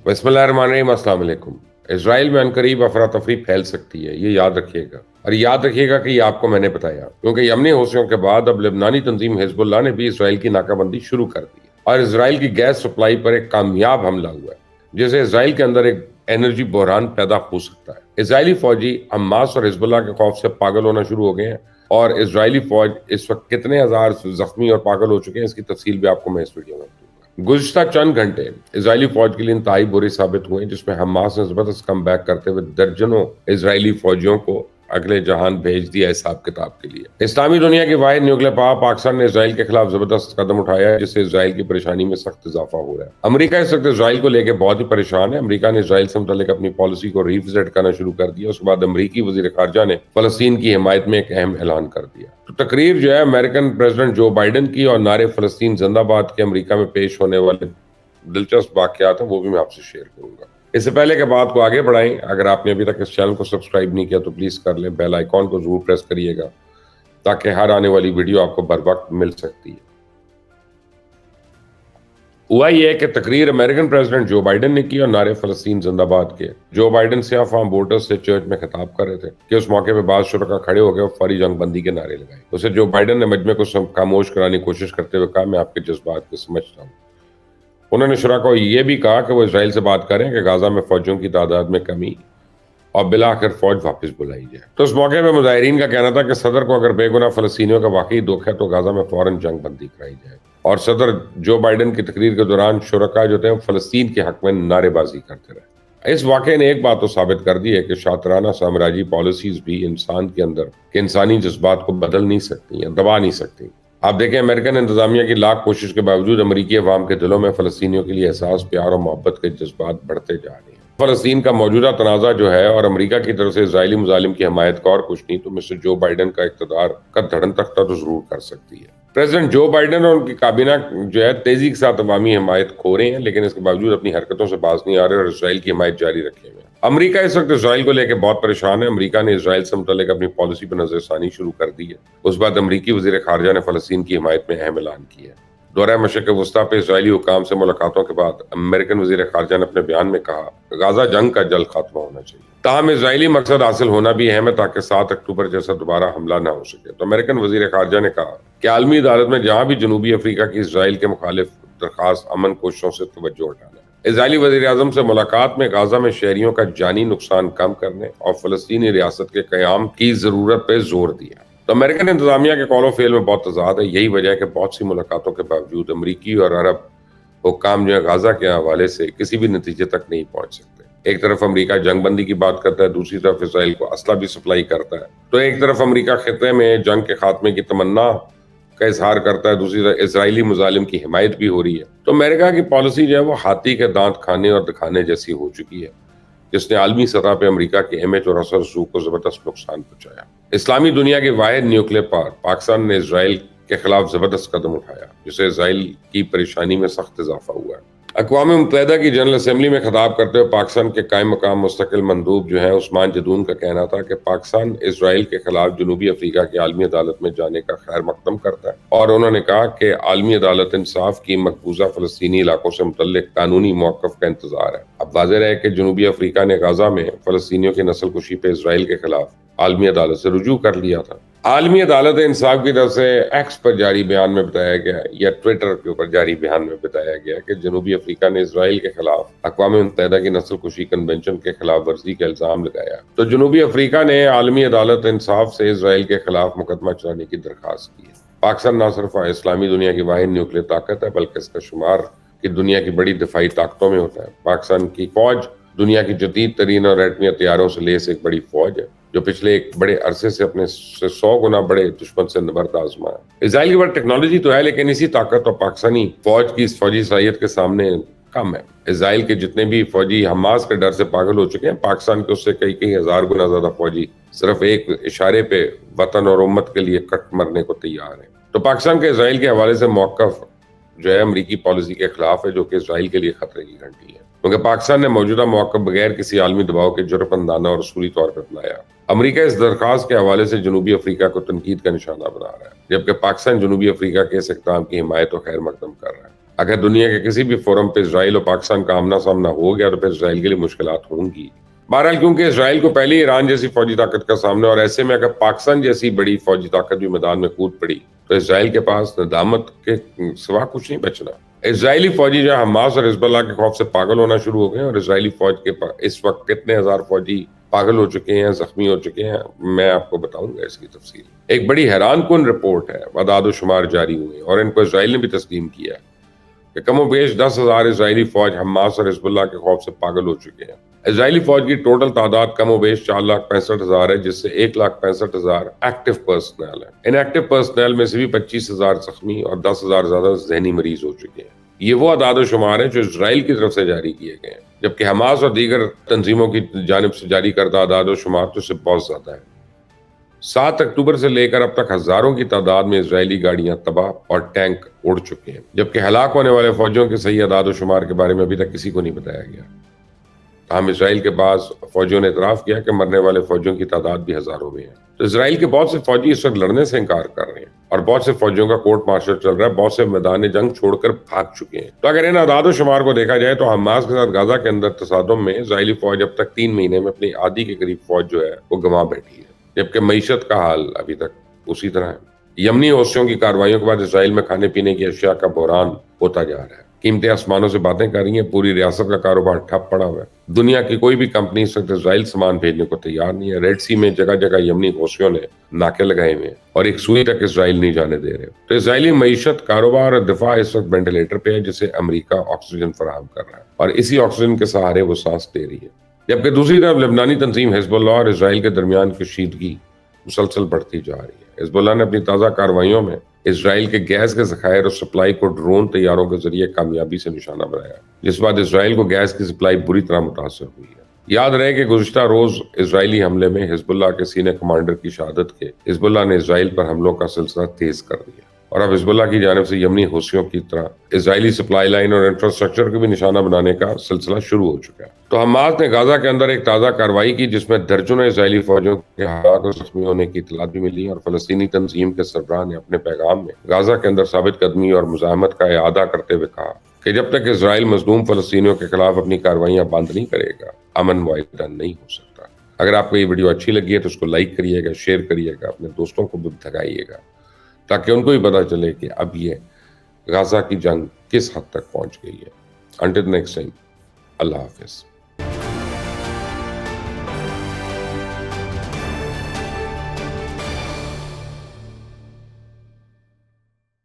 बिस्मिल्लाह रहमान रहीम, अस्सलाम वालेकुम। इसराइल में अनकरीब अफरा तफरी फैल सकती है, ये याद रखिएगा। और याद रखिएगा कि ये आपको मैंने बताया, क्योंकि यमनी हौसियों के बाद अब लेबनानी तंजीम हिजबुल्लाह ने भी इसराइल की नाकाबंदी शुरू कर दी है और इसराइल की गैस सप्लाई पर एक कामयाब हमला हुआ है, जिससे इसराइल के अंदर एक एनर्जी बहरान पैदा हो सकता है। इसराइली फौजी हमास और हिजबुल्लाह के खौफ से पागल होना शुरू हो गए हैं और इसराइली फौज इस वक्त कितने हजार जख्मी और पागल हो चुके हैं, इसकी तफसील भी आपको मैं इस वीडियो में दूंगा। गुज़िश्ता चंद घंटे इजरायली फौज के लिए इंतहाई बुरे साबित हुए, जिसमें हमास ने जबरदस्त कम बैक करते हुए दर्जनों इजरायली फौजियों को अगले जहान भेज दिया हिसाब किताब के लिए। इस्लामी दुनिया की वाहिद न्यूक्लियर पावर पाकिस्तान ने इसराइल के खिलाफ जबरदस्त कदम उठाया है, जिससे इसराइल की परेशानी में सख्त इजाफा हो रहा है। अमेरिका इस वक्त इसराइल को लेकर बहुत ही परेशान है। अमेरिका ने इसराइल से मुतल्लिक अपनी पॉलिसी को रिविजिट करना शुरू कर दिया। उसके बाद अमरीकी वजीर खारजा ने फलस्तीन की हिमायत में एक अहम ऐलान कर दिया। तो तकरीर जो है अमेरिकन प्रेसिडेंट जो बाइडन की और नारे फलस्तीन जिंदाबाद के अमरीका में पेश होने वाले दिलचस्प वाकयात हैं, वो भी मैं आपसे शेयर करूंगा। इससे पहले के बात को आगे बढ़ाएं, अगर आपने अभी तक इस चैनल को सब्सक्राइब नहीं किया तो प्लीज कर लें, बेल आइकॉन को जरूर प्रेस करिएगा ताकि हर आने वाली वीडियो आपको बर वक्त मिल सकती है। हुआ ये कि तकरीर अमेरिकन प्रेसिडेंट जो बाइडन ने की और नारे फलस्तीन जिंदाबाद के। जो बाइडन सियाह फाम वोटर्स से चर्च में खिताब कर रहे थे कि उस मौके पर बाज शुरका खड़े हो गए और फौरी जंग बंदी के नारे लगाए। उसे जो बाइडन ने मजमे को खामोश कराने की कोशिश करते हुए कहा, मैं आपके जज्बात को समझता हूँ। उन्होंने शुरा को यह भी कहा कि वो इसराइल से बात करें कि गाजा में फौजियों की तादाद में कमी और बिलाखिर फौज वापस बुलाई जाए। तो उस मौके पर मुजाहिरीन का कहना था कि सदर को अगर बेगुनाह फलस्तीनियों का वाकई दुख है तो गाजा में फौरन जंग बंदी कराई जाए। और सदर जो बाइडन की तकरीर के दौरान शुरका जो थे फलस्तीन के हक में नारेबाजी करते रहे। इस वाक़े ने एक बात तो साबित कर दी है कि शातराना साम्राज्यी पॉलिसीज भी इंसान के अंदर के इंसानी जज्बात को बदल नहीं सकती या दबा नहीं सकती। आप देखें, अमेरिकन इंतजामिया की लाख कोशिश के बावजूद अमरीकी अवाम के दिलों में फलस्तीनियों के लिए एहसास, प्यार और मोहब्बत के जज्बात बढ़ते जा रहे हैं। फलस्तीन का मौजूदा तनाज़ा जो है और अमरीका की तरफ से इजरायली मुजालिम की हमायत का और कुछ नहीं तो मिस्टर जो बाइडन का इक़्तिदार का धड़न तख्ता तो जरूर कर सकती है। प्रेसिडेंट जो बाइडन और उनकी काबीना जो है तेजी के साथ अवामी हमायत खो रहे हैं, लेकिन इसके बावजूद अपनी हरकतों से बाज नहीं आ रहे और इसराइल की हमायत जारी रखे हुए हैं। अमरीका इस वक्त इसराइल को लेकर बहुत परेशान है। अमरीका ने इसराइल से मुतल्लिक अपनी पॉलिसी पर नजरसानी शुरू कर दी है। उस बाद अमरीकी वजीर खारजा ने फलस्तीन की हिमायत में अहम ऐलान किया। दौरा मशरिक़ वस्ता पे इसराइली हुकाम से मुलाकातों के बाद अमेरिकन वजीर खारजा ने अपने बयान में कहा, गाजा जंग का जल्द खात्मा होना चाहिए। ताहम इसराइली मकसद हासिल होना भी अहम है ताकि 7 अक्टूबर जैसा दोबारा हमला ना हो सके। तो अमेरिकन वजीर खारजा ने कहा कि आलमी अदालत में जहां भी जनूबी अफ्रीका की इसराइल के मुखालिफ दरखास्त अमन कोशिशों से तवज्जो हटाना है। इजरायली वज़ीर आज़म से मुलाकात में गाजा में शहरियों का जानी नुकसान कम करने और फलस्तीनी रियासत के क़याम की ज़रूरत पर जोर दिया। तो अमेरिकन इंतजामिया के कौल फेल में बहुत तजाद है। यही वजह है कि बहुत सी मुलाकातों के बावजूद अमरीकी और अरब हुक्काम जो है गाजा के हवाले से किसी भी नतीजे तक नहीं पहुंच सकते। एक तरफ अमरीका जंग बंदी की बात करता है, दूसरी तरफ इसराइल को असला भी सप्लाई करता है। तो एक तरफ अमरीका खिते में जंग के खात्मे की तमन्ना का इजहार करता है, दूसरी तरफ इसराइली मुजालिम की हिमायत भी हो रही है। तो अमेरिका की पॉलिसी जो है वो हाथी के दांत खाने और दिखाने जैसी हो चुकी है, जिसने आलमी सतह पर अमरीका के इमेज और असर रसूख को जबरदस्त नुकसान पहुंचाया। इस्लामी दुनिया की वाहिद न्यूक्लियर पावर पाकिस्तान ने इसराइल के खिलाफ जबरदस्त कदम उठाया, जिससे इसराइल की परेशानी में सख्त इजाफा हुआ है। अक़वाम मुत्तहिदा की जनरल असेंबली में खिताब करते हुए पाकिस्तान के कायम मकाम मुस्तकिल मंदूब जो है उस्मान जदून का कहना था कि पाकिस्तान इसराइल के खिलाफ जनूबी अफ्रीका की आलमी अदालत में जाने का खैर मकदम करता है। और उन्होंने कहा कि आलमी अदालत इंसाफ की मकबूजा फलस्तीनी इलाकों से मुतल्लिक कानूनी मौक़िफ़ का इंतजार है। अब वाज़ेह है कि जनूबी अफ्रीका ने गाजा में फलस्तीनियों की नस्ल कुशी पे इसराइल के खिलाफ आलमी अदालत से रुजू कर लिया था। आलमी अदालत इंसाफ की तरफ से एक्स पर जारी बयान में बताया गया या ट्विटर के ऊपर जारी बयान में बताया गया कि जनूबी अफ्रीका ने इसराइल के खिलाफ अक़वाम मुत्तहिदा की नस्ल कुशी कन्वेंशन के खिलाफ वर्जी का इल्जाम लगाया। तो जनूबी अफ्रीका ने आलमी अदालत इंसाफ से इसराइल के खिलाफ मुकदमा चलाने की दरखास्त की है। पाकिस्तान न सिर्फ इस्लामी दुनिया की वाहिद न्यूक्लियर ताकत है, बल्कि इसका शुमार की दुनिया की बड़ी दिफाई ताकतों में होता है। पाकिस्तान की फौज दुनिया की जदीद तरीन और एटमी हथियारों से लैस एक बड़ी फौज है, जो पिछले एक बड़े अरसे से अपने 100 गुना बड़े दुश्मन से नबर्द आजमा है। इसराइल की बड़ी टेक्नोलॉजी तो है, लेकिन इसी ताकत और पाकिस्तानी फौज की इस फौजी सलाहियत के सामने कम है। इसराइल के जितने भी फौजी हमास के डर से पागल हो चुके हैं, पाकिस्तान के उससे कई हजार गुना ज्यादा फौजी सिर्फ एक इशारे पे वतन और उम्मत के लिए कट मरने को तैयार है। तो पाकिस्तान के इसराइल के हवाले से मौक़िफ़ जो है अमरीकी पॉलिसी के खिलाफ है, जो कि इसराइल के लिए खतरे की घंटी है, क्योंकि पाकिस्तान ने मौजूदा मौक़िफ़ बगैर किसी आलमी दबाव के जुर्मंदाना और असूली तौर पर अपनाया। अमरीका इस दरखास्त के हवाले से जनूबी अफ्रीका को तनकीद का निशाना बना रहा है, जबकि पाकिस्तान जनूबी अफ्रीका के इस इक़दाम की हिमायत और खैर मकदम कर रहा है। اگر دنیا کے کسی بھی فورم پہ اسرائیل اور پاکستان کا آمنا سامنا ہو گیا تو پھر اسرائیل کے لیے مشکلات ہوں گی۔ بہرحال کیونکہ اسرائیل کو پہلے ایران جیسی فوجی طاقت کا سامنا، اور ایسے میں اگر پاکستان جیسی بڑی فوجی طاقت بھی میدان میں کود پڑی تو اسرائیل کے پاس ندامت کے سوا کچھ نہیں بچنا۔ اسرائیلی فوجی جو حماس اور حزب اللہ کے خوف سے پاگل ہونا شروع ہو گئے، اور اسرائیلی فوج کے اس وقت کتنے ہزار فوجی پاگل ہو چکے ہیں، زخمی ہو چکے ہیں، میں آپ کو بتاؤں گا اس کی تفصیل۔ ایک بڑی حیران کن رپورٹ ہے، اعداد و شمار جاری ہوئے اور ان کو اسرائیل نے بھی تسلیم کیا ہے کہ کم و بیش 10,000 اسرائیلی فوج حماس اور حزب اللہ کے خوف سے پاگل ہو چکے ہیں۔ اسرائیلی فوج کی ٹوٹل تعداد کم و بیش 4,65,000 ہے، جس سے 1,65,000 ایکٹیو پرسنل ہے۔ ان ایکٹیو پرسنل میں سے بھی 25,000 زخمی اور 10,000 زیادہ ذہنی مریض ہو چکے ہیں۔ یہ وہ اعداد و شمار ہیں جو اسرائیل کی طرف سے جاری کیے گئے ہیں، جبکہ حماس اور دیگر تنظیموں کی جانب سے جاری کردہ اعداد و شمار تو اس سے بہت زیادہ ہے۔ 7 اکتوبر سے لے کر اب تک ہزاروں کی تعداد میں اسرائیلی گاڑیاں تباہ اور ٹینک اڑ چکے ہیں، جبکہ ہلاک ہونے والے فوجیوں کے صحیح اعداد و شمار کے بارے میں ابھی تک کسی کو نہیں بتایا گیا۔ تاہم اسرائیل کے بعض فوجیوں نے اعتراف کیا کہ مرنے والے فوجیوں کی تعداد بھی ہزاروں میں ہے۔ تو اسرائیل کے بہت سے فوجی اس وقت لڑنے سے انکار کر رہے ہیں اور بہت سے فوجیوں کا کورٹ مارشل چل رہا ہے، بہت سے میدان جنگ چھوڑ کر بھاگ چکے ہیں۔ تو اگر ان اعداد و شمار کو دیکھا جائے تو حماس کے ساتھ غزہ کے اندر تصادم میں اسرائیلی فوج اب تک 3 مہینے میں اپنی آدھی کے قریب فوج جو ہے وہ گنوا بیٹھی ہے، جبکہ معیشت کا حال ابھی تک اسی طرح ہے۔ یمنی حوثیوں کی کارروائیوں کے بعد اسرائیل میں کھانے پینے کی اشیاء کا بحران ہوتا جا رہا ہے، قیمتیں آسمانوں سے باتیں کر رہی ہیں، پوری ریاست کا کاروبار ٹھپ پڑا ہوا ہے۔ دنیا کی کوئی بھی کمپنی اس وقت اسرائیل سامان بھیجنے کو تیار نہیں ہے۔ ریڈ سی میں جگہ جگہ یمنی حوثیوں نے ناکے لگائے ہوئے ہیں اور ایک سوئی تک اسرائیل نہیں جانے دے رہے۔ تو اسرائیلی معیشت، کاروبار اور دفاع اس وقت وینٹیلیٹر پہ ہے، جسے امریکہ آکسیجن فراہم کر رہا ہے اور اسی آکسیجن کے سہارے وہ سانس لے رہی ہے، جبکہ دوسری طرف لبنانی تنظیم حزب اللہ اور اسرائیل کے درمیان کشیدگی مسلسل بڑھتی جا رہی ہے۔ حزب اللہ نے اپنی تازہ کارروائیوں میں اسرائیل کے گیس کے ذخائر اور سپلائی کو ڈرون طیاروں کے ذریعے کامیابی سے نشانہ بنایا، جس بعد اسرائیل کو گیس کی سپلائی بری طرح متاثر ہوئی ہے۔ یاد رہے کہ گزشتہ روز اسرائیلی حملے میں حزب اللہ کے سینئر کمانڈر کی شہادت کے حزب اللہ نے اسرائیل پر حملوں کا سلسلہ تیز کر دیا، اور اب حزب اللہ کی جانب سے یمنی حوثیوں کی طرح اسرائیلی سپلائی لائن اور انفراسٹرکچر کو بھی نشانہ بنانے کا سلسلہ شروع ہو چکا ہے۔ تو حماس نے غزہ کے اندر ایک تازہ کارروائی کی جس میں درجنوں اسرائیلی فوجیوں کے ہلاک اور زخمی ہونے کی اطلاعات بھی ملی، اور فلسطینی تنظیم کے سربراہ نے اپنے پیغام میں غزہ کے اندر ثابت قدمی اور مزاحمت کا اعادہ کرتے ہوئے کہا کہ جب تک اسرائیل مظلوم فلسطینیوں کے خلاف اپنی کارروائیاں بند نہیں کرے گا، امن معاہدہ نہیں ہو سکتا۔ اگر آپ کو یہ ویڈیو اچھی لگی ہے تو اس کو لائک کریے گا، شیئر کریے گا، اپنے دوستوں کو بھی بتائیے گا تاکہ ان کو بھی پتا چلے کہ اب یہ غزہ کی جنگ کس حد تک پہنچ گئی ہے۔ انٹل نیکسٹ ٹائم، اللہ حافظ۔